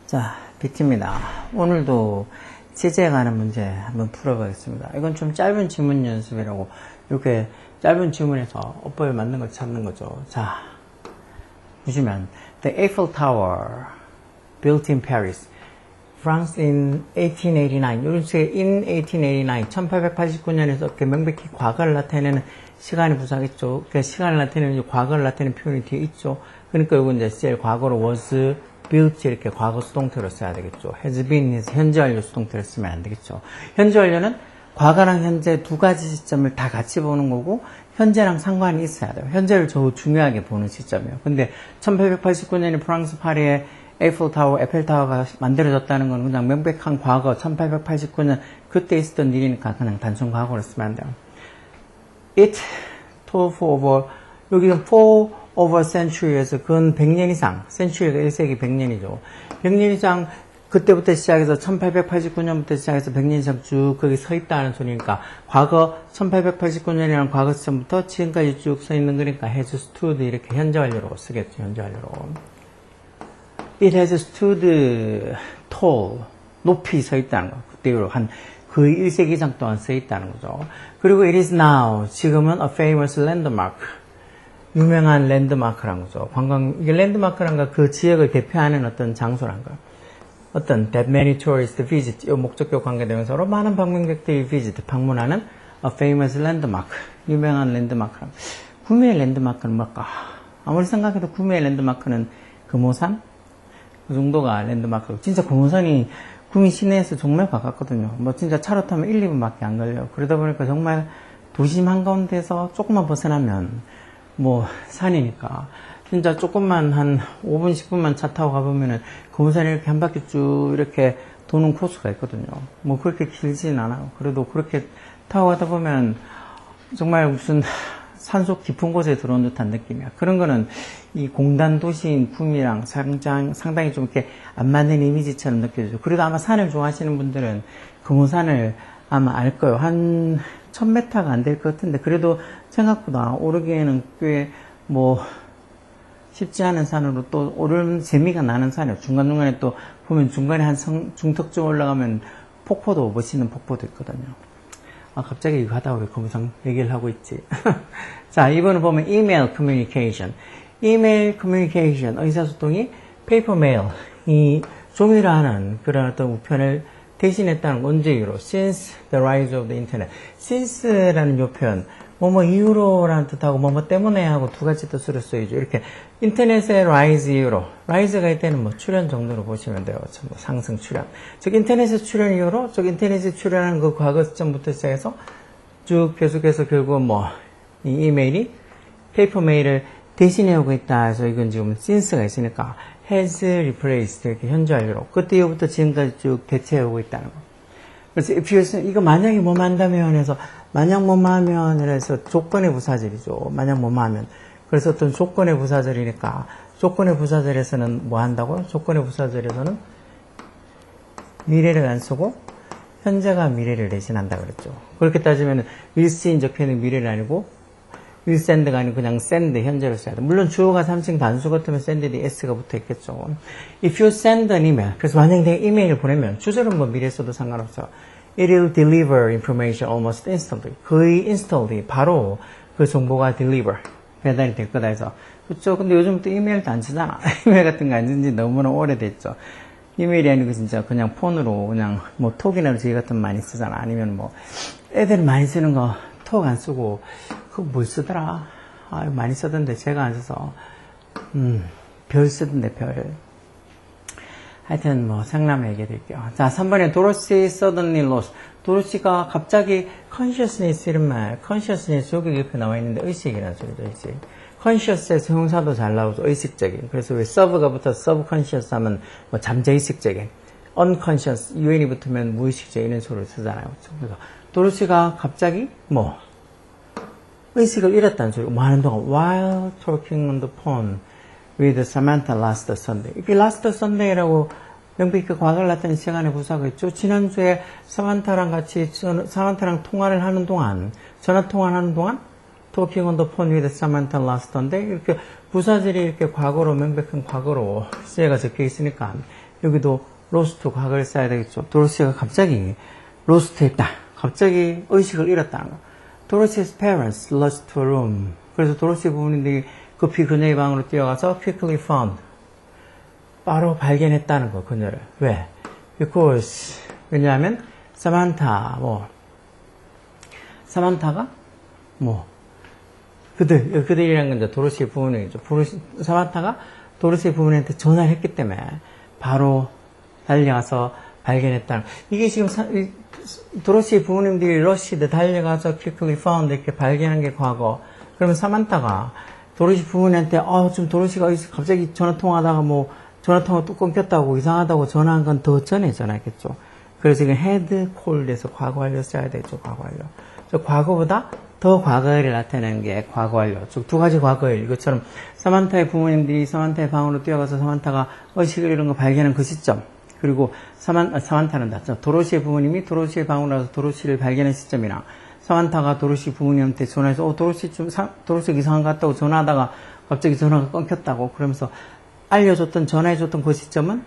자, 비트입니다. 오늘도 제재에 관한 문제 한번 풀어보겠습니다. 이건 좀 짧은 지문 연습이라고 이렇게 짧은 지문에서 어법에 맞는 걸 찾는 거죠. 자, 보시면 The Eiffel Tower built in Paris, France in 1889. 이런 식의 in 1889, 1889년에서 이렇게 명백히 과거를 나타내는 시간의 부사겠죠. 그러니까 시간을 나타내는 과거를 나타내는 표현이 뒤에 있죠. 그러니까 이건 이제 제일 과거로 was built 이렇게 과거 수동태로 써야 되겠죠. has been 해서 현재 완료 수동태로 쓰면 안 되겠죠. 현재 완료는 과거랑 현재 두 가지 시점을 다 같이 보는 거고 현재랑 상관이 있어야 돼요. 현재를 저 중요하게 보는 시점이에요. 근데 1889년에 프랑스 파리에 에펠타워가 만들어졌다는 건 그냥 명백한 과거 1889년 그때 있었던 일이니까 그냥 단순 과거로 쓰면 안 돼요. It told for over 여기는 for over century에서 근 100년 이상, century가 1세기 100년이죠. 100년 이상 그때부터 시작해서 1889년부터 시작해서 100년 이상 쭉 거기 서 있다는 소리니까 과거 1889년이라는 과거 시점부터 지금까지 쭉 서 있는 거니까 has stood 이렇게 현재 완료로 쓰겠죠. 현재 완료로. It has stood tall 높이 서 있다는 거. 그때로 한 거의 1세기 이상 동안 서 있다는 거죠. 그리고 it is now 지금은 a famous landmark 유명한 랜드마크란 거죠. 이게 랜드마크란 거 그 지역을 대표하는 어떤 장소란 거예요. 어떤 that many tourists visit 이 목적격 관계대명사로 많은 방문객들이 visit 방문하는 a famous landmark 유명한 랜드마크란 구미의 랜드마크는 뭘까? 아무리 생각해도 구미의 랜드마크는 금오산? 그 정도가 랜드마크. 진짜 금오산이 구미 시내에서 정말 가깝거든요. 뭐 진짜 차로 타면 1, 2분밖에 안 걸려요. 그러다 보니까 정말 도심 한가운데서 조금만 벗어나면 뭐 산이니까 진짜 조금만 한 5분 10분만 차 타고 가보면은 금오산에 이렇게 한 바퀴 쭉 이렇게 도는 코스가 있거든요. 뭐 그렇게 길진 않아요. 그래도 그렇게 타고 가다 보면 정말 무슨 산속 깊은 곳에 들어온 듯한 느낌이야. 그런 거는 이 공단 도시인 구미랑 상당히 좀 이렇게 안 맞는 이미지처럼 느껴지죠. 그래도 아마 산을 좋아하시는 분들은 금오산을 아마 알 거예요. 한 1000m가 안 될 것 같은데 그래도 생각보다 오르기에는 꽤 뭐 쉽지 않은 산으로 또 오르는 재미가 나는 산이에요. 중간중간에 또 보면 중간에 한 중턱쯤 올라가면 폭포도 멋있는 폭포도 있거든요. 아 갑자기 이거 하다가 왜 금오산 얘기를 하고 있지? 자 이번에 보면 이메일 커뮤니케이션 의사소통이 페이퍼 메일 이 종이로 하는 그런 어떤 우편을 대신했다는 건 언제 이후로? Since the rise of the internet. Since라는 요 표현, 뭐뭐 이후로라는 뜻하고 뭐뭐 때문에 하고 두 가지 뜻으로 쓰이죠. 이렇게 인터넷의 rise 이후로, rise가 이때는 뭐 출현 정도로 보시면 돼요. 뭐 상승 출현. 즉 인터넷의 출현 이후로, 즉 인터넷에 출현한 그 과거 시점부터 시작해서 쭉 계속해서 결국 뭐 이 이메일이 페이퍼 메일을 대신해오고 있다 해서 이건 지금 since가 있으니까 has replaced 이렇게 현재 완료로 그때 이후부터 지금까지 쭉 대체해오고 있다는 거. 그래서 if you 이거 만약에 뭐뭐 한다면 해서 만약 뭐뭐 하면 해서 조건의 부사절이죠. 만약 뭐뭐 하면 그래서 어떤 조건의 부사절이니까 조건의 부사절에서는 뭐 한다고요? 조건의 부사절에서는 미래를 안 쓰고 현재가 미래를 대신한다 그랬죠. 그렇게 따지면 will see인 적혀있는 미래를 아니고 will send가 아니고 그냥 send 현재로 써야 돼. 물론 주어가 3층 단수 같으면 send 뒤에 s가 붙어 있겠죠. If you send an email, 그래서 만약에 내가 이메일을 보내면 주절은 뭐 미래 써도 상관없어요. It will deliver information almost instantly. 거의 instantly 바로 그 정보가 deliver 배달이 될 거다 해서 그렇죠. 근데 요즘부터 이메일도 안 쓰잖아. 이메일 같은 거 안 쓴지 너무나 오래됐죠. 이메일이 아니고 진짜 그냥 폰으로 그냥 뭐 톡이나 저희 같은 거 많이 쓰잖아. 아니면 뭐 애들 많이 쓰는 거 톡 안 쓰고 그거 뭘 쓰더라? 아, 많이 쓰던데 제가 안 써서 별 쓰던데 별. 하여튼 뭐 생각나면 얘기해 드릴게요. 자 3번에 도로시 suddenly lost. 도로시가 갑자기 consciousness 이런 말 consciousness 여기 옆에 나와 있는데 의식이라는 소리죠. 의식. conscious에서 형사도 잘 나오죠. 의식적인. 그래서 왜 sub가 붙어서 subconscious 하면 뭐 잠재의식적인 unconscious un이 붙으면 무의식적인 이런 소리를 쓰잖아요. 그래서 도로시가 갑자기 뭐 의식을 잃었다는 소리. 뭐 하는 동안 while talking on the phone with Samantha last Sunday. 이게 last Sunday라고 명백히 그 과거를 나타낸 시간에 부사가 있죠. 지난주에 사만타랑 통화를 하는 동안 전화 통화를 하는 동안 talking on the phone with Samantha last Sunday. 이렇게 부사절이 이렇게 과거로, 명백한 과거로 시제가 적혀 있으니까 여기도 lost 과거를 써야 되겠죠. 도로시가 갑자기 lost 했다. 갑자기 의식을 잃었다는 거. Dorothy's parents lost a room. 그래서 도로시 부모님들이 급히 그녀의 방으로 뛰어가서 quickly found. 바로 발견했다는 거, 그녀를. 왜? Because. 왜냐하면, 사만타가, 그들이란 건 이제 도로시의 부모님이죠. 사만타가 도로시의 부모님한테 전화를 했기 때문에 바로 달려가서 발견했다는 거. 이게 지금 도로시의 부모님들이 러시드 달려가서 quickly found 이렇게 발견한 게 과거. 그러면 사만타가 도로시 부모님한테 좀 도로시가 갑자기 전화통화하다가 전화통화 뚝 끊겼다고 이상하다고 전화한 건 더 전에 전화했겠죠. 그래서 지금 had called에서 과거 완료 써야 되죠. 과거 완료. 과거보다 더 과거일을 나타내는 게 과거 완료. 즉 두 가지 과거일. 이것처럼 사만타의 부모님들이 사만타의 방으로 뛰어가서 사만타가 의식을 잃은 거 발견한 그 시점. 그리고 사만타는 낫죠. 도로시의 부모님이 도로시의 방으로 가서 도로시를 발견한 시점이랑 사만타가 도로시 부모님한테 전화해서 도로시 이상한 것 같다고 전화하다가 갑자기 전화가 끊겼다고 그러면서 전화해줬던 그 시점은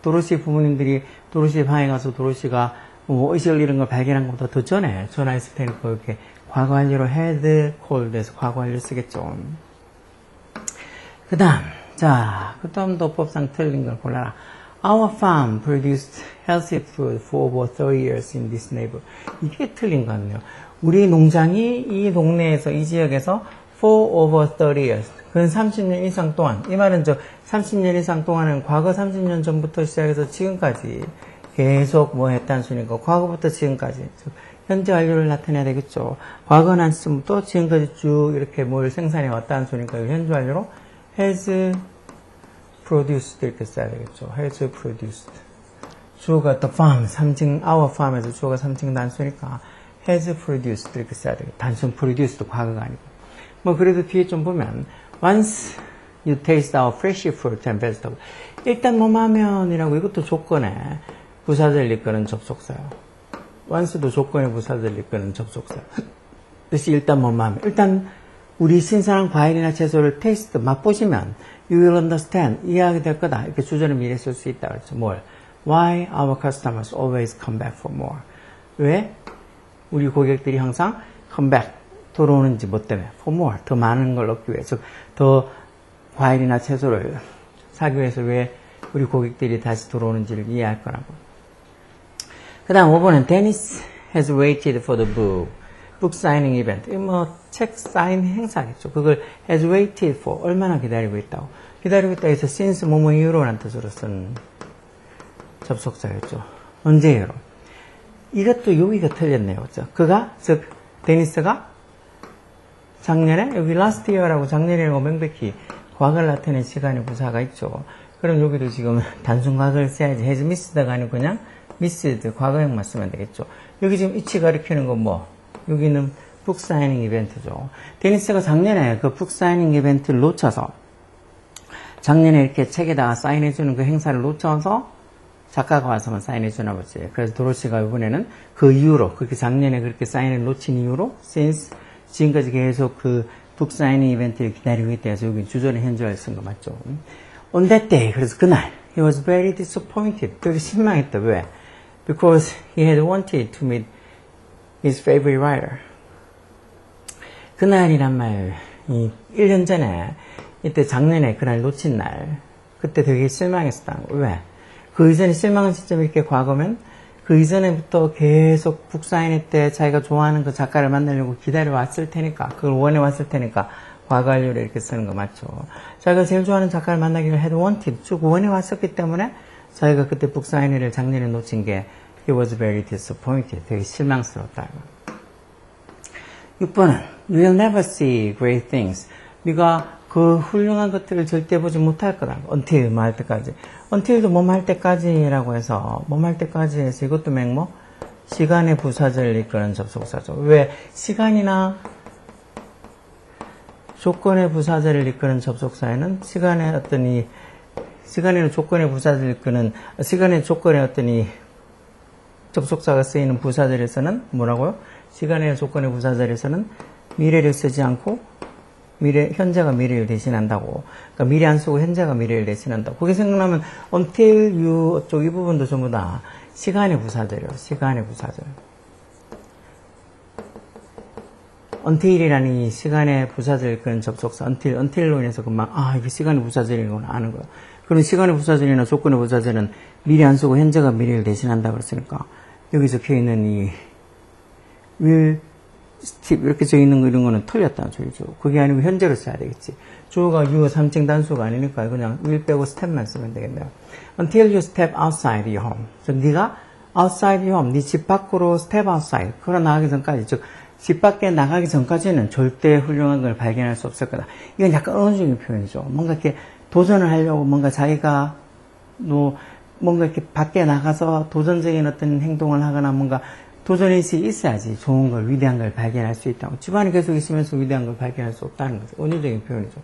도로시 부모님들이 도로시의 방에 가서 도로시가 의식을 잃은 걸 발견한 것보다 더 전에 전화했을 테니까 이렇게 과거 완료로 had called에서 과거 완료 쓰겠죠. 그 다음 도법상 틀린 걸 골라라. Our farm produced healthy food for over 30 years in this neighborhood. 이게 틀린 것 같네요. 우리 농장이 이 동네에서, 이 지역에서 for over 30 years. 그건 30년 이상 동안. 이 말은 30년 이상 동안은 과거 30년 전부터 시작해서 지금까지 계속 했다는 소리니까 과거부터 지금까지. 현재 완료를 나타내야 되겠죠. 과거 난 시점부터 지금까지 쭉 이렇게 뭘 생산해 왔다는 소리니까 현재 완료로 has produced 이렇게 써야 되겠죠. has produced. 주어가 the farm, our farm에서 주어가 3층 단수니까 has produced 이렇게 써야 되겠죠. 단순 produced 과거가 아니고. 그래도 뒤에 좀 보면 once you taste our fresh fruit and vegetable. 일단 하면이라고 이것도 조건에 부사절 이끄는 접속사요. once도 조건에 부사절 이끄는 접속사요. 그래서 일단 하면. 일단 우리 신선한 과일이나 채소를 테이스트 맛보시면 you will understand 이해하게 될 거다. 이렇게 주저를 미리 쓸 수 있다. 그렇죠. 뭘? Why our customers always come back for more. 왜 우리 고객들이 항상 come back 돌아오는지 뭐 때문에 for more 더 많은 걸 얻기 위해 즉 더 과일이나 채소를 사기 위해서 왜 우리 고객들이 다시 돌아오는지를 이해할 거라고. 그 다음 5번은 Dennis has waited for the book signing event. 책 사인 행사겠죠. 그걸 has waited for 얼마나 기다리고 있다고. 기다리고 있다 해서 since 뭐뭐 이후로라는 뜻으로 쓴 접속사였죠. 언제 이후로. 이것도 여기가 틀렸네요. 그렇죠? 즉 데니스가 작년에 여기 last year라고 작년이라고 명백히 과거를 나타낸 시간의 부사가 있죠. 그럼 여기도 지금 단순 과거를 써야지 has missed가 아니고 그냥 missed 과거형만 쓰면 되겠죠. 여기 지금 이치 가리키는 건 여기는 북 사이닝 이벤트죠. 데니스가 작년에 그 북 사이닝 이벤트를 놓쳐서 작년에 이렇게 책에다가 사인해주는 그 행사를 놓쳐서 작가가 와서만 사인해주나 보지. 그래서 도로시가 이번에는 그 이후로 그렇게 작년에 그렇게 사인을 놓친 이후로 since 지금까지 계속 그 북 사이닝 이벤트를 기다리고 있다 해서 여기 주절의 현주어를 쓴 거 맞죠. On that day, 그래서 그날 he was very disappointed. 되게 실망했다. 왜? Because he had wanted to meet his favorite writer. 그날이란 말, 1년 전에, 이때 작년에 그날 놓친 날, 그때 되게 실망했었다는 거. 왜? 그 이전에 실망한 시점이 이렇게 과거면, 그 이전에부터 계속 북사인회 때 자기가 좋아하는 그 작가를 만나려고 기다려왔을 테니까, 그걸 원해왔을 테니까, 과거 완료를 이렇게 쓰는 거 맞죠? 자기가 제일 좋아하는 작가를 만나기를 had wanted, 쭉 원해왔었기 때문에, 자기가 그때 북사인회를 작년에 놓친 게, he was very disappointed. 되게 실망스럽다. 6번은 You will never see great things. 네가 그 훌륭한 것들을 절대 보지 못할 거다. Until 뭐 할 때까지. Until도 뭐 할 때까지라고 해서 뭐 할 때까지 해서 이것도 맹모 시간의 부사절을 이끄는 접속사죠. 왜 시간이나 조건의 부사절을 이끄는 접속사에는 시간의 어떤 시간에는 조건의 부사절을 이끄는 시간의 조건의 어떤 접속사가 쓰이는 부사절에서는 뭐라고요? 시간의 조건의 부사절에서는 미래를 쓰지 않고 현재가 미래를 대신한다고. 그러니까 미래 안 쓰고 현재가 미래를 대신한다고. 그게 생각나면 until you 쪽 이 부분도 전부 다 시간의 부사절이에요. 시간의 부사절. until이라는 이 시간의 부사절 그런 접속사 until로 인해서 금방 이게 시간의 부사절이구나 아는 거예요. 그럼 시간의 부사절이나 조건의 부사절은 미래 안 쓰고 현재가 미래를 대신한다 그랬으니까 여기 적혀있는 이 will Steve 이렇게 적혀있는 거 이런 거는 틀렸다는 소리죠. 그게 아니고 현재로 써야 되겠지. 주어가 you 3층 단수가 아니니까 그냥 will 빼고 step만 쓰면 되겠네요. Until you step outside your home. 네가 outside your home, 네 집 밖으로 step outside, 걸어 나가기 전까지, 즉 집 밖에 나가기 전까지는 절대 훌륭한 걸 발견할 수 없을 거다. 이건 약간 언어적인 표현이죠. 뭔가 이렇게 도전을 하려고 뭔가 자기가 뭔가 이렇게 밖에 나가서 도전적인 어떤 행동을 하거나 뭔가 도전의식이 있어야지 좋은 걸, 위대한 걸 발견할 수 있다고. 집안에 계속 있으면서 위대한 걸 발견할 수 없다는 거죠. 언어적인 표현이죠.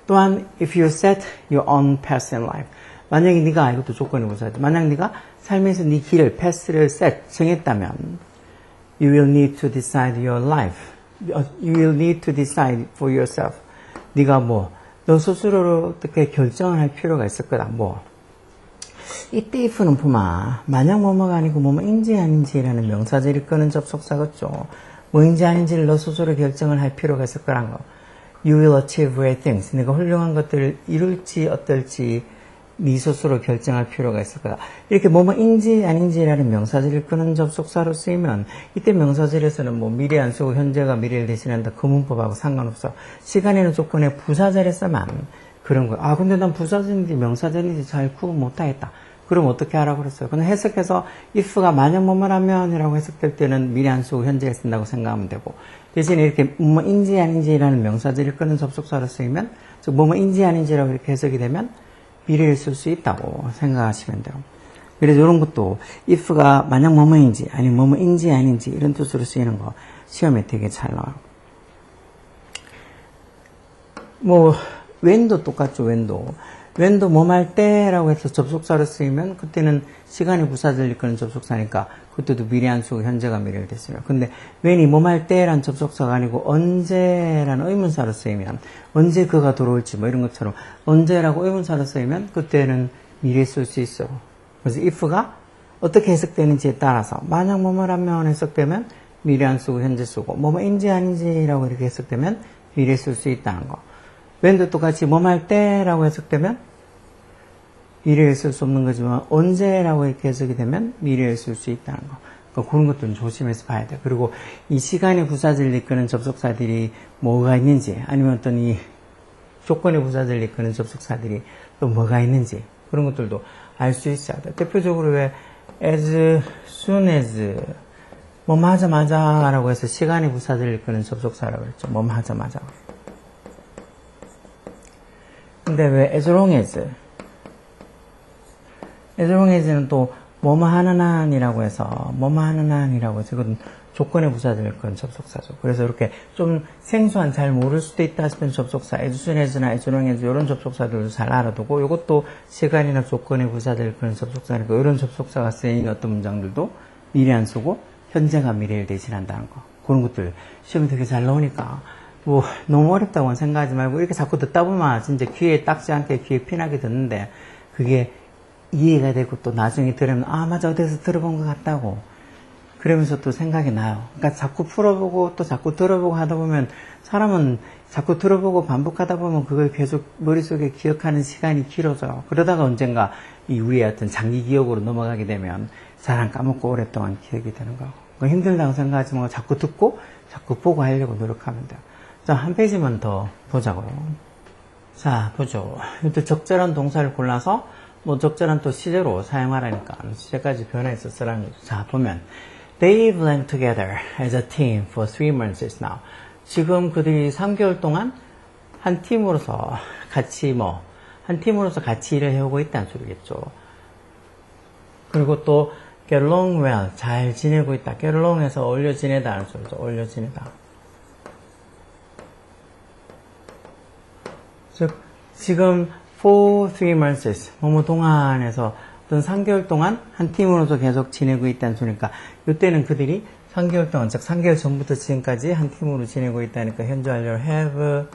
또한 if you set your own path in life. 만약에 네가 이것도 조건이 부사죠. 만약 네가 삶에서 네 길을, 패스를 set, 정했다면 you will need to decide your life. You will need to decide for yourself. 네가 너 스스로로 어떻게 결정을 할 필요가 있을 거다. 이때 if는 보마. 만약 뭐뭐가 아니고 뭐뭐인지 아닌지라는 명사절이 끄는 접속사겠죠. 뭐인지 아닌지를 너 스스로 결정을 할 필요가 있을 거란 거. You will achieve great things. 네가 훌륭한 것들을 이룰지 어떨지 네 스스로 결정할 필요가 있을 거다. 이렇게 뭐뭐인지 아닌지라는 명사절을 끄는 접속사로 쓰이면 이때 명사절에서는 미래 안 쓰고 현재가 미래를 대신한다. 그 문법하고 상관없어. 시간에는 조건에 부사절에서만 그런 거야. 근데 난 부사절인지 명사절인지 잘 구분 못하겠다. 그럼 어떻게 하라고 그랬어요? 그냥 해석해서 if가 만약 뭐뭐라면 이라고 해석될 때는 미래 안 쓰고 현재를 쓴다고 생각하면 되고, 대신에 이렇게 뭐뭐인지 아닌지라는 명사절을 끄는 접속사로 쓰이면, 즉 뭐뭐인지 아닌지라고 이렇게 해석이 되면 미래를 쓸 수 있다고 생각하시면 돼요. 그래서 이런 것도 if가 만약 뭐뭐인지 아니면 뭐뭐인지 아닌지 이런 뜻으로 쓰이는 거 시험에 되게 잘 나와요. when도 똑같죠. when도 뭐할 때라고 해서 접속사로 쓰이면 그때는 시간이 부사절일 거는 접속사니까 그때도 미래 안 쓰고 현재가 미래를 됐어요. 근데 when이 뭐할 때란 접속사가 아니고 언제라는 의문사로 쓰이면 언제 그가 들어올지 이런 것처럼 언제라고 의문사로 쓰이면 그때는 미래 쓸 수 있어요. 그래서 if가 어떻게 해석되는지에 따라서 만약 뭐뭐라면 해석되면 미래 안 쓰고 현재 쓰고 뭐뭐인지 아닌지라고 이렇게 해석되면 미래 쓸 수 있다는 거. when도 똑같이 뭐할 때라고 해석되면 미래에 쓸 수 없는 거지만 언제라고 이렇게 해석이 되면 미래에 쓸 수 있다는 거. 그러니까 그런 것들은 조심해서 봐야 돼. 그리고 이 시간의 부사절을 이끄는 접속사들이 뭐가 있는지 아니면 어떤 이 조건의 부사절을 이끄는 접속사들이 또 뭐가 있는지 그런 것들도 알 수 있어야 돼. 대표적으로 왜 as soon as 뭐뭐 하자마자 라고 해서 시간의 부사절을 이끄는 접속사라고 했죠. 뭐뭐 하자마자. 근데 왜 as long as는 또 뭐뭐 하는 한이라고 해서 뭐뭐 하는 한이라고 해서 이건 조건의 부사절 그런 접속사죠. 그래서 이렇게 좀 생소한 잘 모를 수도 있다 싶은 접속사 as soon as나 as long as 이런 접속사들도 잘 알아두고 이것도 시간이나 조건의 부사절 그런 접속사니까 이런 접속사가 쓰이는 어떤 문장들도 미래 안 쓰고 현재가 미래를 대신한다는 거. 그런 것들 시험이 되게 잘 나오니까 너무 어렵다고는 생각하지 말고 이렇게 자꾸 듣다 보면 진짜 귀에 딱지 않게 귀에 피나게 듣는데 그게 이해가 되고 또 나중에 들으면 맞아 어디서 들어본 것 같다고 그러면서 또 생각이 나요. 그러니까 자꾸 풀어보고 또 자꾸 들어보고 하다 보면 사람은 자꾸 들어보고 반복하다 보면 그걸 계속 머릿속에 기억하는 시간이 길어져요. 그러다가 언젠가 이 우리의 어떤 장기 기억으로 넘어가게 되면 잘 안 까먹고 오랫동안 기억이 되는 거고 그러니까 힘들다고 생각하지 말고 자꾸 듣고 자꾸 보고 하려고 노력하면 돼요. 자, 한 페이지만 더 보자고요. 자, 보죠. 또 적절한 동사를 골라서 적절한 또 시제로 사용하라니까 시제까지 변화해서 쓰라는 거죠. 자, 보면 They've learned together as a team for 3 months now. 지금 그들이 3개월 동안 한 팀으로서 같이 일을 해오고 있다는 소리겠죠. 그리고 또 get along well, 잘 지내고 있다. get along해서 어울려 지내다는 소리죠. 어울려 지내다. 즉 지금 for 3 months 뭐뭐 동안에서 어떤 3개월 동안 한 팀으로서 계속 지내고 있다는 소리니까 이때는 그들이 3개월 동안, 즉 3개월 전부터 지금까지 한 팀으로 지내고 있다니까 현재 완료를 have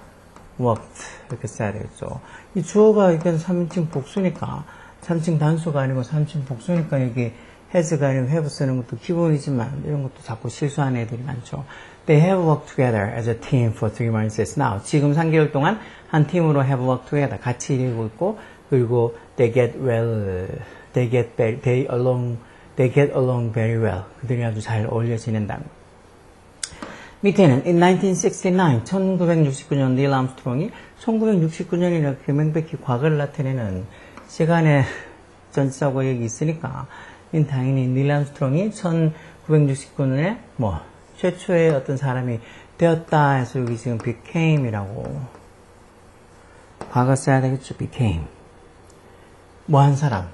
worked 이렇게 써야 되겠죠. 이 주어가 이건 3인칭 복수니까 3인칭 단수가 아니고 3인칭 복수니까 여기 has가 아니고 have 쓰는 것도 기본이지만 이런 것도 자꾸 실수하는 애들이 많죠. They have worked together as a team for 3 months now. 지금 3개월 동안 한 팀으로 have worked together 같이 일하고 있고 그리고 they get along very well. 그들이 아주 잘 어울려 지낸다는 거. 밑에는 in 1969, 1969년 닐 암스트롱이 1969년이라고 명백히 과거를 나타내는 시간의 전치사고 여기 있으니까 당연히 닐 암스트롱이 1969년에 최초의 어떤 사람이 되었다 해서 여기 지금 became이라고 과거 써야 되겠죠. became 한 사람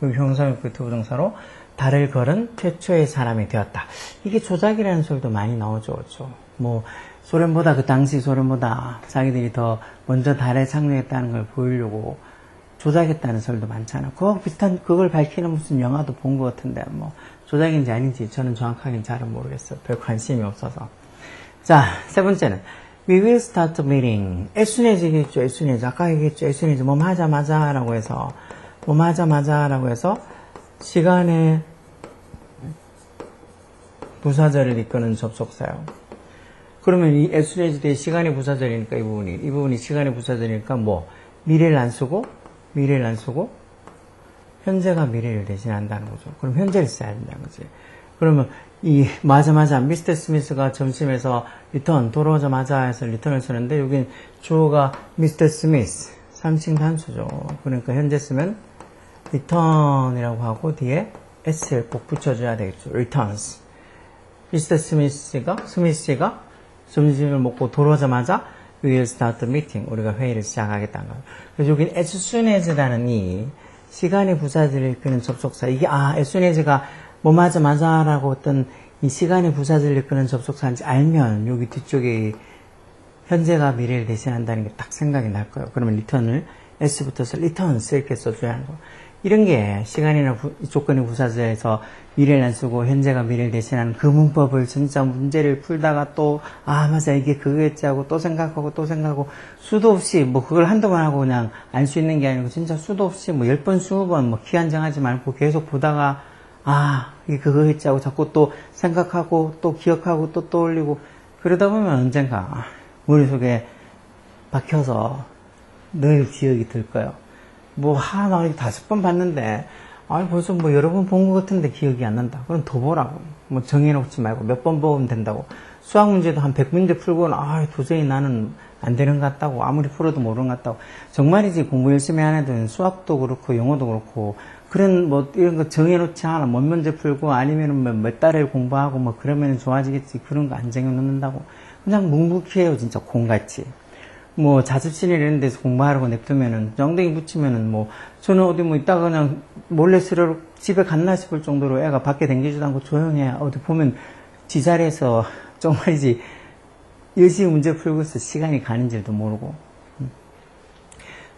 여기 형사용구 부정사로 달을 걸은 최초의 사람이 되었다. 이게 조작이라는 소리도 많이 나오죠. 그렇죠? 소련보다 그 당시 소련보다 자기들이 더 먼저 달에 착륙했다는 걸 보이려고 조작했다는 소리도 많잖아. 그거 비슷한 그걸 밝히는 무슨 영화도 본 것 같은데 조작인지 아닌지 저는 정확하게는 잘은 모르겠어요. 별 관심이 없어서. 자, 세 번째는 We will start the meeting. as soon as 얘기했죠. as soon as. 아까 얘기했죠. as soon as. 하자마자 라고 해서 시간의 부사절을 이끄는 접속사요. 그러면 이 as soon as 대 시간의 부사절이니까 이 부분이 시간의 부사절이니까 미래를 안 쓰고 현재가 미래를 대신한다는 거죠. 그럼 현재를 써야 된다는 거지. 그러면 맞아 미스터 스미스가 점심에서 돌아오자마자 해서 리턴을 쓰는데 여긴 주어가 미스터 스미스 3층 단수죠. 그러니까 현재 쓰면 return이라고 하고 뒤에 s를 꼭 붙여줘야 되겠죠. returns. 미스터 스미스가 점심을 먹고 돌아오자마자 we will start the meeting. 우리가 회의를 시작하겠다는 거예요. 그래서 여긴 as soon as라는 이 시간의 부사절을 이끄는 접속사. 이게 as soon as가 하자마자라고 어떤 이 시간의 부사절을 이끄는 접속사인지 알면 여기 뒤쪽에 현재가 미래를 대신한다는 게 딱 생각이 날 거예요. 그러면 return을 s 붙어서 returns 이렇게 써줘야 하는 거. 이런 게 시간이나 조건의 부사절에서 미래를 안 쓰고 현재가 미래를 대신하는 그 문법을 진짜 문제를 풀다가 또 맞아 이게 그거였지 하고 또 생각하고 수도 없이 그걸 한두 번 하고 그냥 알 수 있는 게 아니고 진짜 수도 없이 10번 20번 기한 정하지 말고 계속 보다가 이게 그거였지 하고 자꾸 또 생각하고 또 기억하고 또 떠올리고 그러다 보면 언젠가 머릿속에 박혀서 늘 기억이 들 거예요. 막 5번 봤는데, 벌써 여러 번 본 것 같은데 기억이 안 난다. 그럼 더 보라고. 정해놓지 말고 몇 번 보면 된다고. 수학 문제도 한 100문제 풀고는, 도저히 나는 안 되는 것 같다고. 아무리 풀어도 모르는 것 같다고. 정말이지 공부 열심히 하는 애들은 수학도 그렇고, 영어도 그렇고, 그런 이런 거 정해놓지 않아. 몇 문제 풀고, 아니면은 몇 달을 공부하고, 그러면 좋아지겠지. 그런 거 안 정해놓는다고. 그냥 묵묵히해요, 진짜 공같이. 자습실이나 이런 데서 공부하라고 냅두면은, 엉덩이 붙이면은, 저는 어디 있다가 그냥 몰래 스르륵 집에 갔나 싶을 정도로 애가 밖에 댕기지도 않고 조용해. 어디 보면 지 자리에서 정말이지 열심히 문제 풀고 있어. 시간이 가는 줄도 모르고.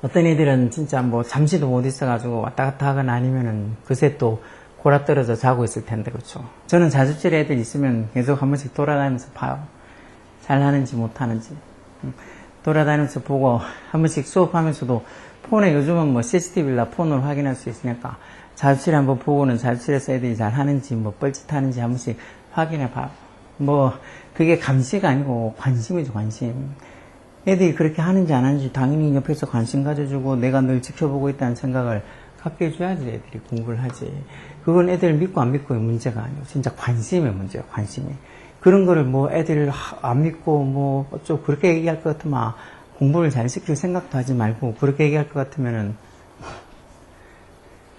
어떤 애들은 진짜 잠시도 못 있어가지고 왔다 갔다 하거나 아니면은 그새 또 골아 떨어져 자고 있을 텐데, 그렇죠. 저는 자습실에 애들 있으면 계속 한 번씩 돌아다니면서 봐요. 잘 하는지 못하는지. 돌아다니면서 보고 한 번씩 수업하면서도 폰에 요즘은 CCTV라 폰으로 확인할 수 있으니까 자습실에 한번 보고는 자습실에서 애들이 잘 하는지 뻘짓하는지 한 번씩 확인해 봐요. 그게 감시가 아니고 관심이죠, 관심. 애들이 그렇게 하는지 안 하는지 당연히 옆에서 관심 가져주고 내가 늘 지켜보고 있다는 생각을 갖게 해줘야지 애들이 공부를 하지. 그건 애들 믿고 안 믿고의 문제가 아니고 진짜 관심의 문제예요, 관심이. 그런 거를 애들 안 믿고 어쩌고 그렇게 얘기할 것 같으면 공부를 잘 시킬 생각도 하지 말고 그렇게 얘기할 것 같으면은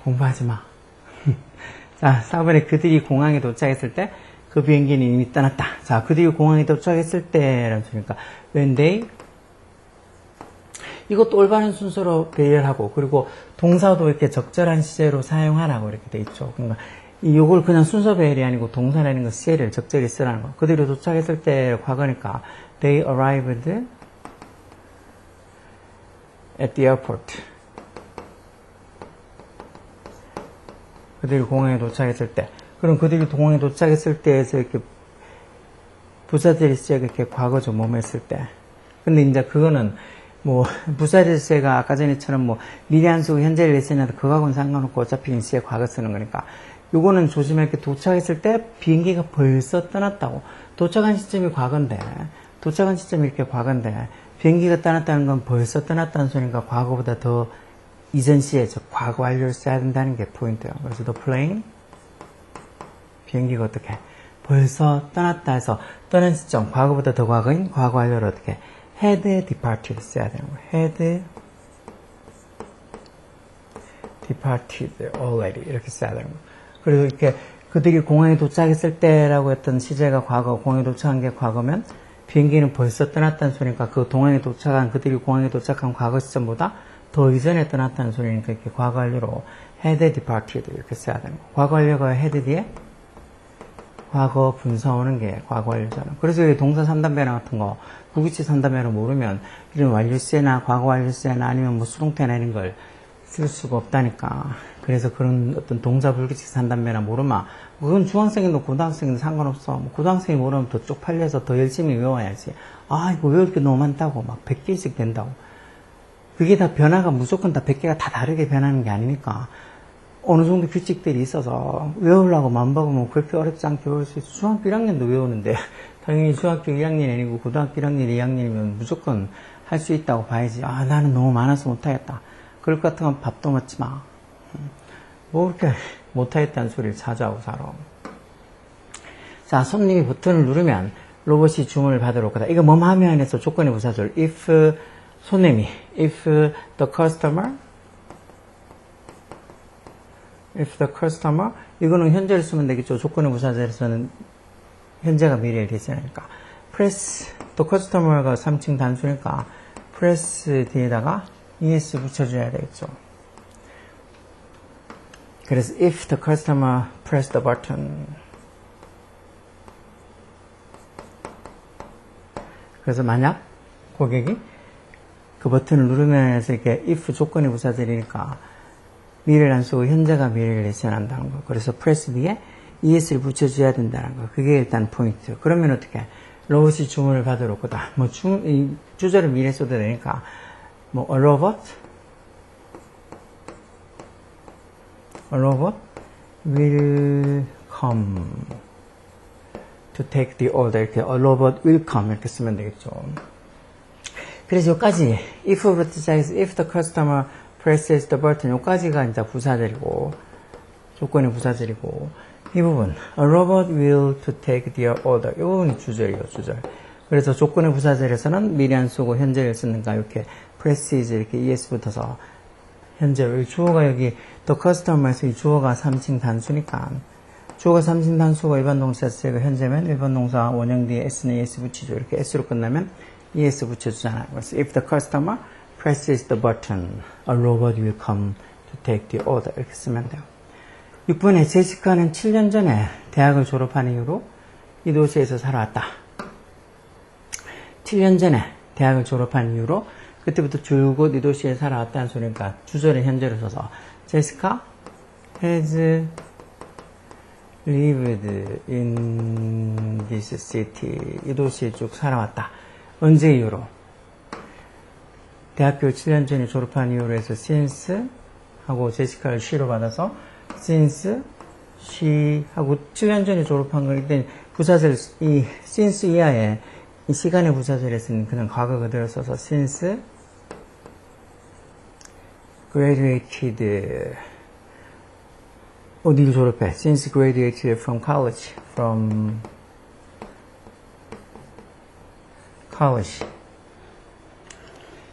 공부하지 마. 자, 4번에 그들이 공항에 도착했을 때 그 비행기는 이미 떠났다. 자, 그들이 공항에 도착했을 때라는 소리니까 when they 이것도 올바른 순서로 배열하고 그리고 동사도 이렇게 적절한 시제로 사용하라고 이렇게 돼 있죠. 그러니까 이걸 그냥 순서 배열이 아니고 동사라는 거 시제를 적절히 쓰라는 거. 그들이 도착했을 때 과거니까 they arrived at the airport. 그들이 공항에 도착했을 때. 그럼 그들이 공항에 도착했을 때에서 이렇게 부사절 시제가 이렇게 과거죠. 뭐뭐 했을 때. 근데 이제 그거는 뭐 부사절 시제가 아까 전에처럼 뭐 미래 안 쓰고 현재를 내쓰냐도 그거하고는 상관없고 어차피 시제 과거 쓰는 거니까. 요거는 조심해. 이렇게 도착했을 때 비행기가 벌써 떠났다고. 도착한 시점이 과거인데, 도착한 시점이 이렇게 과거인데, 비행기가 떠났다는 건 벌써 떠났다는 소리니까 과거보다 더 이전 시에 저 과거 완료를 써야 된다는 게 포인트예요. 그래서 the plane, 비행기가 어떻게 벌써 떠났다 해서 떠난 시점, 과거보다 더 과거인 과거 완료를 어떻게 had departed 써야 되는 거예요. had departed already 이렇게 써야 되는 거예요. 그리고 이렇게 그들이 공항에 도착했을 때라고 했던 시제가 과거, 공항에 도착한 게 과거면 비행기는 벌써 떠났다는 소리니까 그 공항에 도착한, 그들이 공항에 도착한 과거 시점보다 더 이전에 떠났다는 소리니까 이렇게 과거 완료로 had departed 이렇게 써야 되는 거예요. 과거 완료가 had 뒤에 과거 분사 오는 게 과거 완료잖아. 그래서 동사 3단변화 같은 거, 부기치 3단변화 모르면 이런 완료시나 과거 완료시나 아니면 뭐 수동태나 이런 걸 쓸 수가 없다니까. 그래서 그런 어떤 동사 불규칙 3단변화 모르면 그건 중학생이든 고등학생이든 상관없어. 뭐 고등학생이 모르면 더 쪽팔려서 더 열심히 외워야지. 아, 이거 외울 게 너무 많다고 막 100개씩 된다고. 그게 다 변화가 무조건 다 100개가 다 다르게 변하는 게 아니니까. 어느 정도 규칙들이 있어서 외우려고 마음먹으면 그렇게 어렵지 않게 외울 수 있어. 중학교 1학년도 외우는데 당연히 중학교 1학년이 아니고 고등학교 1학년, 2학년이면 무조건 할 수 있다고 봐야지. 아, 나는 너무 많아서 못하겠다. 그럴 것 같으면 밥도 먹지 마. 뭐 그렇게 못하겠다는 소리를 자주 하고 살아. 자, 손님이 버튼을 누르면 로봇이 주문을 받으러 올 거다. 이거 뭐뭐 하면 해서 조건의 부사절. if 손님이, if the customer, 이거는 현재를 쓰면 되겠죠. 조건의 부사절에서는 현재가 미래를 대신하니까. press, the customer가 3층 단수니까 press 뒤에다가 es 붙여줘야 되겠죠. 그래서 if the customer press the button, 그래서 만약 고객이 그 버튼을 누르면 해서 이렇게 if 조건의 부사절이니까 미래를 안 쓰고 현재가 미래를 대신한다는 거. 그래서 press 뒤에 es를 붙여줘야 된다는 거. 그게 일단 포인트. 그러면 어떻게 로봇이 주문을 받으러 올 거다. 뭐 이 주절을 미래 써도 되니까 뭐 a robot will come to take the order. 이렇게 a robot will come 이렇게 쓰면 되겠죠. 그래서 여기까지 if부터 시작해서 if the customer presses the button 여기까지가 이제 부사절이고 조건의 부사절이고 이 부분 a robot will to take the order 이 부분이 주절이에요. 주절. 그래서 조건의 부사절에서는 미리 안 쓰고 현재를 쓰는가 이렇게 presses 이렇게 es 붙어서 현재 주어가 여기 the customer에서 이 주어가 3층 단수니까 주어가 3층 단수가 일반 동사 쓰고 현재면 일반 동사 원형 뒤에 s는 es 붙이죠. 이렇게 s로 끝나면 es 붙여주잖아요. 그래서 if the customer presses the button, a robot will come to take the order. 이렇게 쓰면 돼요. 6번에 제시카는 7년 전에 대학을 졸업한 이후로 이 도시에서 살아왔다. 7년 전에 대학을 졸업한 이후로 그때부터 줄곧 이 도시에 살아왔다는 소리니까 주절을 현재로 써서 제시카 has lived in this city. 이 도시에 쭉 살아왔다. 언제 이후로? 대학교 7년 전에 졸업한 이후로 해서 since 하고 제시카를 she로 받아서 since she 하고 7년 전에 졸업한 걸 일단 부사절 이 since 이하에 이 시간의 부사절에서는 그냥 과거 그대로 써서 since graduated 어디를 졸업해? since graduated from college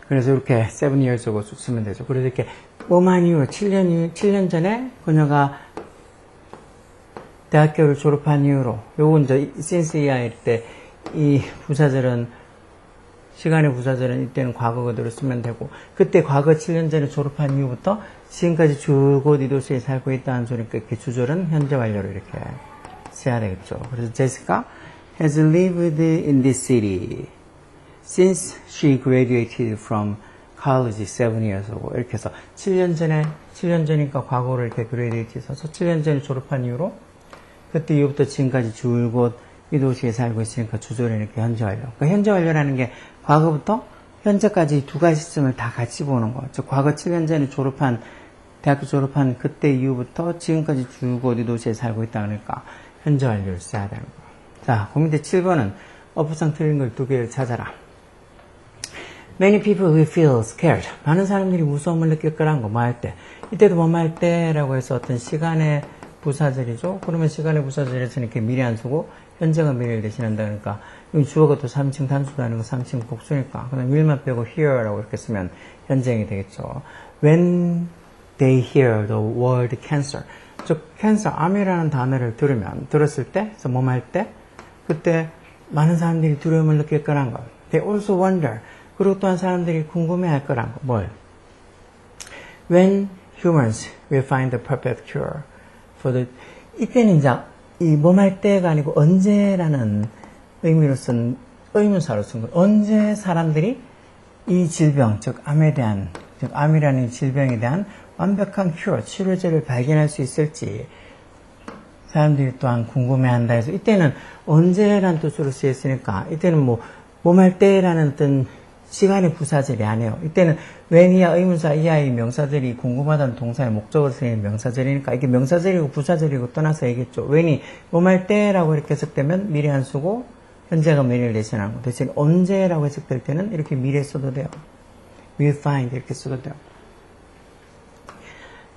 그래서 이렇게 7 years고 쭉 쓰면 되죠. 그래서 이렇게 뭐만 이후로 7년 전에 그녀가 대학교를 졸업한 이후로 요건 이제 since 이하일 때 이 부사절은 시간의 부사절은 이때는 과거 그대로 쓰면 되고 그때 과거 7년 전에 졸업한 이후부터 지금까지 줄곧 이 도시에 살고 있다는 소리니까 이렇게 주절은 현재 완료로 이렇게 써야 되겠죠. 그래서 제시카 has lived in this city since she graduated from college 7 years ago. 이렇게 해서 7년 전이니까 과거를 이렇게 graduate 해서 7년 전에 졸업한 이후로 그때 이후부터 지금까지 줄곧 이 도시에 살고 있으니까 주소를 이렇게 현재 완료. 그러니까 현재 완료라는 게 과거부터 현재까지 두 가지 시점을 다 같이 보는 거. 즉 과거 7년 전에 대학교 졸업한 그때 이후부터 지금까지 줄곧 이 도시에 살고 있다 그러니까 현재 완료를 써야 되는 거. 자, 그 밑에 7번은 어부상 틀린 걸 두 개를 찾아라. Many people will feel scared. 많은 사람들이 무서움을 느낄 거라는 거, 뭐 할 때. 이때도 뭐 할 때라고 해서 어떤 시간의 부사절이죠. 그러면 시간의 부사절에서 이렇게 미래 안 쓰고 현재가 미래를 대신한다 그러니까 여기 주어가 또 3층 단수도 아니고 3층 복수니까 그다음 will만 빼고 hear라고 이렇게 쓰면 현재형이 되겠죠. When they hear the word cancer. 즉 cancer, 암이라는 단어를 들었을 때, 그래서 뭐 할 때, 그때 많은 사람들이 두려움을 느낄 거란 거. They also wonder. 그리고 또한 사람들이 궁금해할 거란 거. 뭘? When humans will find the perfect cure for the 이때는 이제 이 뭐 할 때가 아니고 언제라는 의미로 쓴 의문사로 쓴 거. 언제 사람들이 이 질병, 즉 암에 대한, 즉 암이라는 질병에 대한 완벽한 큐어, 치료제를 발견할 수 있을지 사람들이 또한 궁금해한다 해서 이때는 언제라는 뜻으로 쓰였으니까 이때는 뭐 할 때라는 어떤 시간의 부사절이 아니에요. 이때는 when이야 의문사 이하의 명사절이 궁금하다는 동사의 목적으로 쓰이는 명사절이니까 이게 명사절이고 부사절이고 떠나서 얘기했죠. when이 뭐 할 때라고 이렇게 해석되면 미래 안 쓰고 현재가 미래를 대신하는 거. 대신 언제라고 해석될 때는 이렇게 미래 써도 돼요. will find 이렇게 써도 돼요.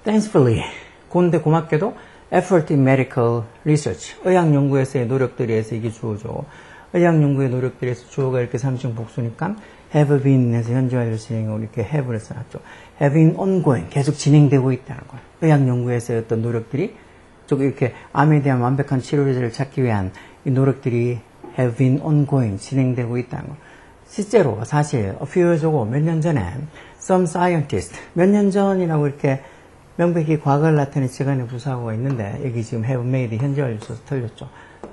Thankfully, 그런데 고맙게도 effort in medical research, 의학 연구에서의 노력들에 의해서 이게 주어죠. 의학 연구의 노력들에 의해서 주어가 이렇게 3층 복수니까 have been에서 현재 완료 진행을 이렇게 have를 써놨죠. have been ongoing, 계속 진행되고 있다는 거예요. 의학 연구에서의 어떤 노력들이 쭉 이렇게 암에 대한 완벽한 치료제를 찾기 위한 이 노력들이 have been ongoing, 진행되고 있다는 거예요. 실제로 사실 a few years ago, 몇 년 전에 some scientist, 몇 년 전이라고 이렇게 명백히 과거를 나타내는 시간의 부사어가 있는데 여기 지금 have made 현재 완료 써서 틀렸죠.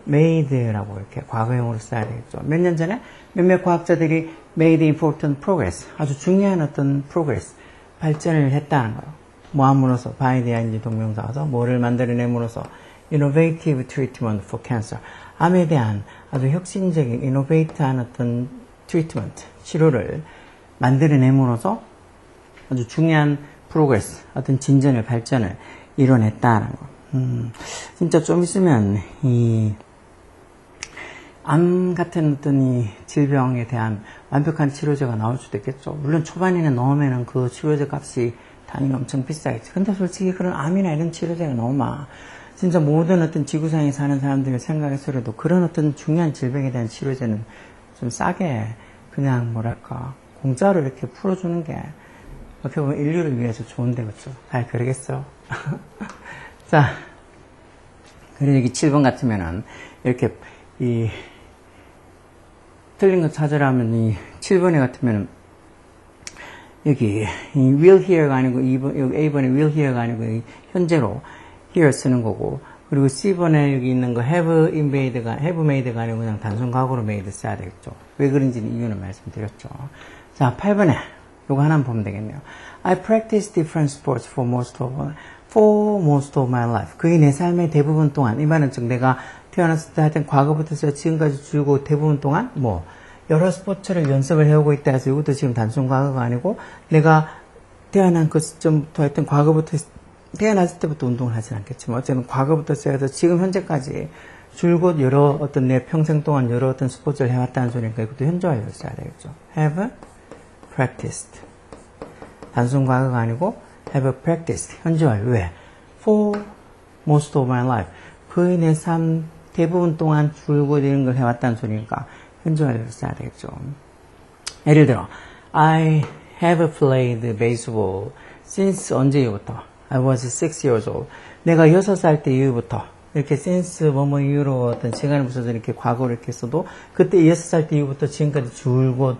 made라고 이렇게 과거형으로 써야 되겠죠. 몇 년 전에 몇몇 과학자들이 made important progress, 아주 중요한 어떤 progress, 발전을 했다는 거예요. 뭐 함으로써, by the ing 동명사에서 뭐를 만들어냄으로써 innovative treatment for cancer, 암에 대한 아주 혁신적인 innovate한 어떤 treatment, 치료를 만들어냄으로써 아주 중요한 progress, 어떤 진전을, 발전을 이뤄냈다는 거. 진짜 좀 있으면 암 같은 어떤 이 질병에 대한 완벽한 치료제가 나올 수도 있겠죠. 물론 초반에는 넣으면은 그 치료제 값이 당연히 엄청 비싸겠지. 근데 솔직히 그런 암이나 이런 치료제가 나오면 진짜 모든 어떤 지구상에 사는 사람들을 생각해서라도 그런 어떤 중요한 질병에 대한 치료제는 좀 싸게 그냥 뭐랄까 공짜로 이렇게 풀어주는 게 어떻게 보면 인류를 위해서 좋은데 그렇죠. 잘 그러겠어. 자, 그리고 여기 7번 같으면은 이렇게 이 틀린 거 찾으라면 이 7번에 같으면은 여기 이 will here가 아니고 2번, 여기 A번에 will here가 아니고 현재로 here 쓰는 거고, 그리고 C번에 여기 있는 거 have made가 아니고 그냥 단순 과거로 made 써야 되겠죠. 왜 그런지는 이유는 말씀드렸죠. 자, 8번에 요거 하나만 보면 되겠네요. I practice different sports for most of my life. 그게 내 삶의 대부분 동안, 이 말은 즉 내가 태어났을 때 하여튼 과거부터 지금까지 줄고 대부분 동안 뭐 여러 스포츠를 연습을 해오고 있다 해서 이것도 지금 단순 과거가 아니고 내가 태어난 그 시점부터 하여튼 과거부터 태어났을 때부터 운동을 하진 않겠지만 어쨌든 과거부터 시작해서 지금 현재까지 줄곧 여러 어떤 내 평생 동안 여러 어떤 스포츠를 해왔다는 소리니까 이것도 현재 완료를 써야 되겠죠. have practiced. 단순 과거가 아니고 have practiced. 현재 완료. 왜? for most of my life. 거의 내 삶 대부분 동안 줄곧 이런 걸 해왔다는 소리니까 현재 완료를 써야 되겠죠. 예를 들어 I have played baseball since 언제 이후부터? I was 6 years old. 내가 6살 때 이후부터 이렇게 since 뭐뭐 이후로 어떤 시간을 붙여서 이렇게 과거를 이렇게 써도 그때 6살 때 이후부터 지금까지 줄곧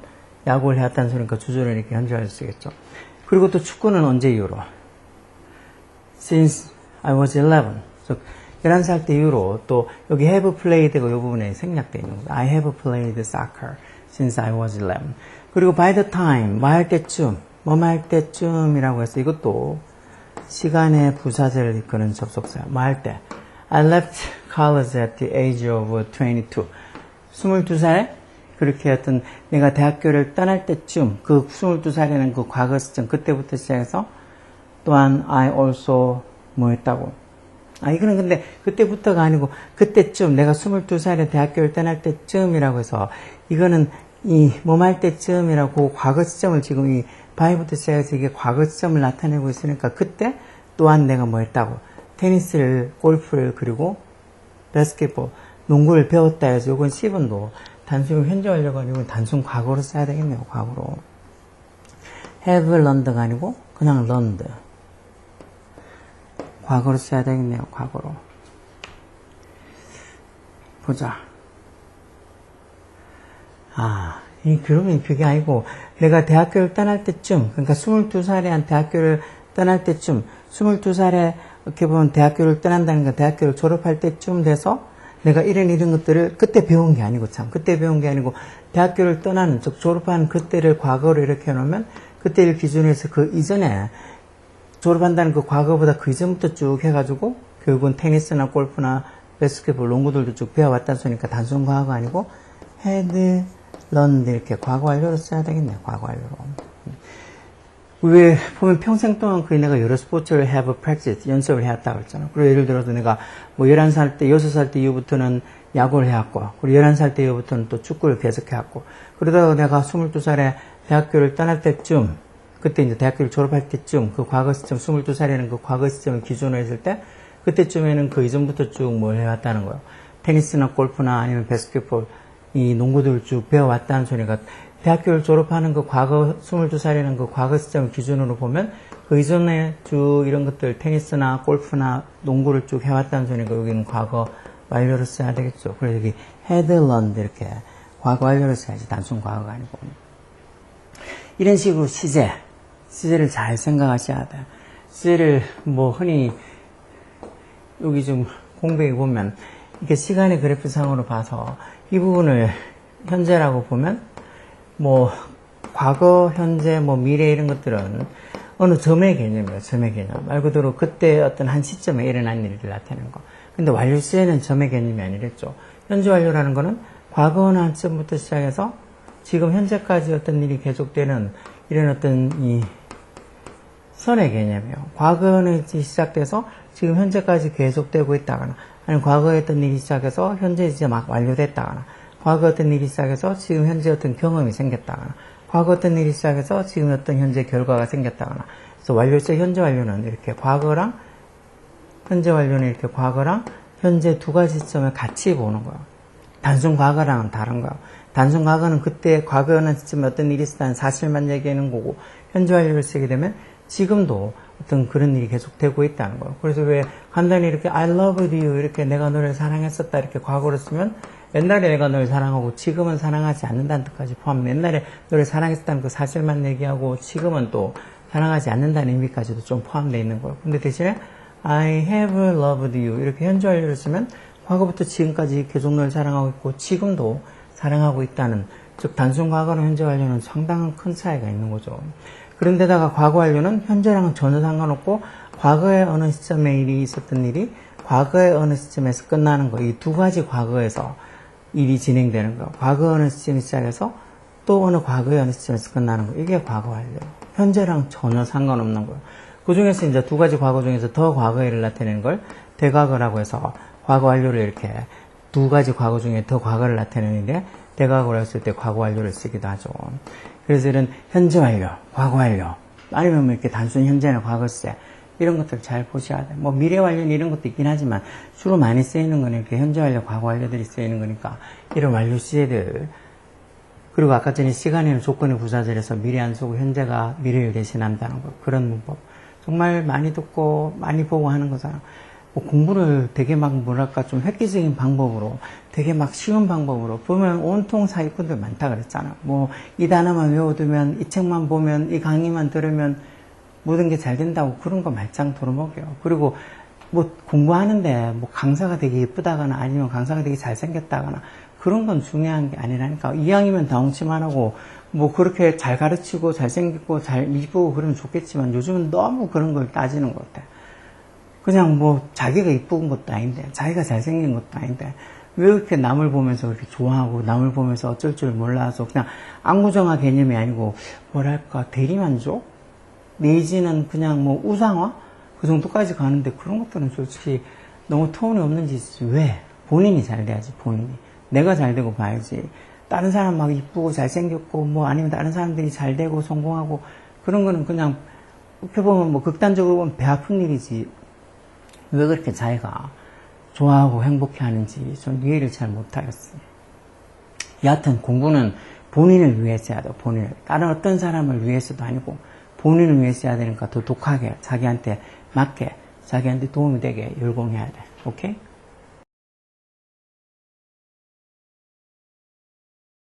야구를 해왔다는 소리니까 주저를 이렇게 현재 완료 쓰겠죠. 그리고 또 축구는 언제 이후로? Since I was 11. 즉 11살 때 이후로 또 여기 have played가 이 부분에 생략되어 있는 거죠. I have played soccer since I was 11. 그리고 by the time, 뭐 할 때쯤, 뭐 할 때쯤이라고 해서 이것도 시간의 부사절을 이끄는 접속사야. 뭐 할 때. I left college at the age of 22. 22살? 그렇게 어떤 내가 대학교를 떠날 때쯤, 그 22살이라는 그 과거 시점, 그때부터 시작해서 또한 I also 뭐 했다고. 이거는 근데 그때부터가 아니고 그때쯤, 내가 22살에 대학교를 떠날 때쯤이라고 해서 이거는 이 뭐할 때쯤이라고 과거 시점을 지금 이 바이부터 시작해서 이게 과거 시점을 나타내고 있으니까 그때 또한 내가 뭐 했다고. 테니스를, 골프를, 그리고 바스켓볼, 농구를 배웠다 해서 요건 10번도 단순 현재 완료가 아니고 단순 과거로 써야 되겠네요. 과거로. have learned가 아니고 그냥 learned. 과거로 써야 되겠네요. 과거로. 보자. 그러면 그게 아니고 내가 대학교를 떠날 때쯤, 그러니까 22살에 한 대학교를 떠날 때쯤, 22살에 이렇게 보면 대학교를 떠난다는 거, 대학교를 졸업할 때쯤 돼서 내가 이런 것들을 그때 배운 게 아니고 참, 그때 배운 게 아니고 대학교를 떠나는, 즉 졸업한 그때를 과거로 이렇게 해놓으면 그때를 기준으로 해서 그 이전에 졸업한다는 그 과거보다 그 이전부터 쭉 해가지고 결국은 테니스나 골프나 바스켓볼, 농구들도 쭉 배워왔다는 소리니까 단순 과거가 아니고 had learned 이렇게 과거 완료로 써야 되겠네요. 과거 완료로. 왜 보면 평생 동안 그 내가 여러 스포츠를 have practiced, 연습을 해왔다고 했잖아. 그리고 예를 들어서 내가 뭐 11살 때, 6살 때 이후부터는 야구를 해왔고, 그리고 11살 때 이후부터는 또 축구를 계속해왔고, 그러다가 내가 22살에 대학교를 떠날 때쯤, 그때 이제 대학교를 졸업할 때쯤, 그 과거 시점, 22살에는 그 과거 시점을 기준으로 했을 때, 그때쯤에는 그 이전부터 쭉 뭘 해왔다는 거예요. 테니스나 골프나 아니면 바스켓볼, 이 농구들을 쭉 배워왔다는 소리가, 대학교를 졸업하는 그 과거, 22살이라는 그 과거 시점을 기준으로 보면 그 이전에 쭉 이런 것들, 테니스나 골프나 농구를 쭉 해왔다는 소리가 여기는 과거 완료로 써야 되겠죠. 그래서 여기 had learned 이렇게 과거 완료로 써야지, 단순 과거가 아니고. 이런 식으로 시제를 잘 생각하셔야 돼요. 시제를 뭐 흔히 여기 좀 공백에 보면 이렇게 시간의 그래프상으로 봐서 이 부분을 현재라고 보면 뭐 과거, 현재, 뭐 미래 이런 것들은 어느 점의 개념이에요. 점의 개념. 말 그대로 그때 어떤 한 시점에 일어난 일을 나타내는 거. 근데 완료 시에는 점의 개념이 아니랬죠. 현재 완료라는 거는 과거 어느 한 시점부터 시작해서 지금 현재까지 어떤 일이 계속되는 이런 어떤 이 선의 개념이에요. 과거는 시작돼서 지금 현재까지 계속되고 있다거나, 아니면 과거에 어떤 일이 시작해서 현재 이제 막 완료됐다거나, 과거 어떤 일이 시작해서 지금 현재 어떤 경험이 생겼다거나, 과거 어떤 일이 시작해서 지금 어떤 현재 결과가 생겼다거나. 그래서 완료시 현재 완료는 이렇게 과거랑 현재 완료는 이렇게 과거랑 현재 두 가지 시점을 같이 보는 거예요. 단순 과거랑은 다른 거예요. 단순 과거는 그때 과거는 시점에 어떤 일이 있었다는 사실만 얘기하는 거고, 현재 완료를 쓰게 되면 지금도 어떤 그런 일이 계속되고 있다는 거예요. 그래서 왜 간단히 이렇게 I loved you 이렇게 내가 너를 사랑했었다 이렇게 과거로 쓰면 옛날에 내가 너를 사랑하고 지금은 사랑하지 않는다는 뜻까지 포함. 옛날에 너를 사랑했었다는 그 사실만 얘기하고 지금은 또 사랑하지 않는다는 의미까지도 좀 포함되어 있는 거예요. 근데 대신에 I have loved you 이렇게 현재 완료를 쓰면 과거부터 지금까지 계속 널 사랑하고 있고 지금도 사랑하고 있다는, 즉 단순 과거나 현재 완료는 상당한 큰 차이가 있는 거죠. 그런데다가 과거 완료는 현재랑은 전혀 상관없고 과거에 어느 시점에 일이 있었던 일이 과거의 어느 시점에서 끝나는 거. 이 두 가지 과거에서 일이 진행되는 거. 과거 어느 시점에 시작해서 또 어느 과거의 어느 시점에서 끝나는 거. 이게 과거 완료. 현재랑 전혀 상관없는 거예요. 그 중에서 이제 두 가지 과거 중에서 더 과거의 일을 나타내는 걸 대과거라고 해서 과거 완료를 이렇게 두 가지 과거 중에 더 과거를 나타내는데 대과거라고 했을 때 과거 완료를 쓰기도 하죠. 그래서 이런 현재 완료, 과거 완료, 아니면 뭐 이렇게 단순 현재나 과거세 이런 것들 잘 보셔야 돼요. 뭐 미래 완료는 이런 것도 있긴 하지만 주로 많이 쓰이는 거는 이렇게 현재 완료, 과거 완료들이 쓰이는 거니까 이런 완료 시제들. 그리고 아까 전에 시간에는 조건의 부사절에서 미래 안 쓰고 현재가 미래를 대신한다는 거. 그런 문법. 정말 많이 듣고 많이 보고 하는 거잖아. 뭐 공부를 되게 막 뭐랄까 좀 획기적인 방법으로 되게 막 쉬운 방법으로 보면 온통 사기꾼들 많다 그랬잖아. 뭐 이 단어만 외워두면 이 책만 보면 이 강의만 들으면 모든 게 잘 된다고 그런 거 말짱 도루먹여요. 그리고 뭐 공부하는데 뭐 강사가 되게 예쁘다거나 아니면 강사가 되게 잘생겼다거나 그런 건 중요한 게 아니라니까. 이왕이면 덩치만 하고 뭐 그렇게 잘 가르치고 잘생기고 잘 이쁘고 그러면 좋겠지만 요즘은 너무 그런 걸 따지는 것 같아. 그냥 뭐 자기가 이쁜 것도 아닌데 자기가 잘생긴 것도 아닌데 왜 이렇게 남을 보면서 그렇게 좋아하고 남을 보면서 어쩔 줄 몰라서 그냥 안구정화 개념이 아니고 뭐랄까 대리만족? 내지는 그냥 뭐 우상화? 그 정도까지 가는데 그런 것들은 솔직히 너무 터무니없는 짓이지. 왜? 본인이 잘 돼야지. 본인이. 내가 잘 되고 봐야지. 다른 사람 막 이쁘고 잘생겼고 뭐 아니면 다른 사람들이 잘 되고 성공하고 그런 거는 그냥 어떻게 보면 뭐 극단적으로 보면 배 아픈 일이지. 왜 그렇게 자기가 좋아하고 행복해하는지 전 이해를 잘 못하겠어요. 여하튼 공부는 본인을 위해서 해야 돼요. 본인을. 다른 어떤 사람을 위해서도 아니고 본인을 위해서 해야 되니까 더 독하게 자기한테 맞게 자기한테 도움이 되게 열공해야 돼. 오케이?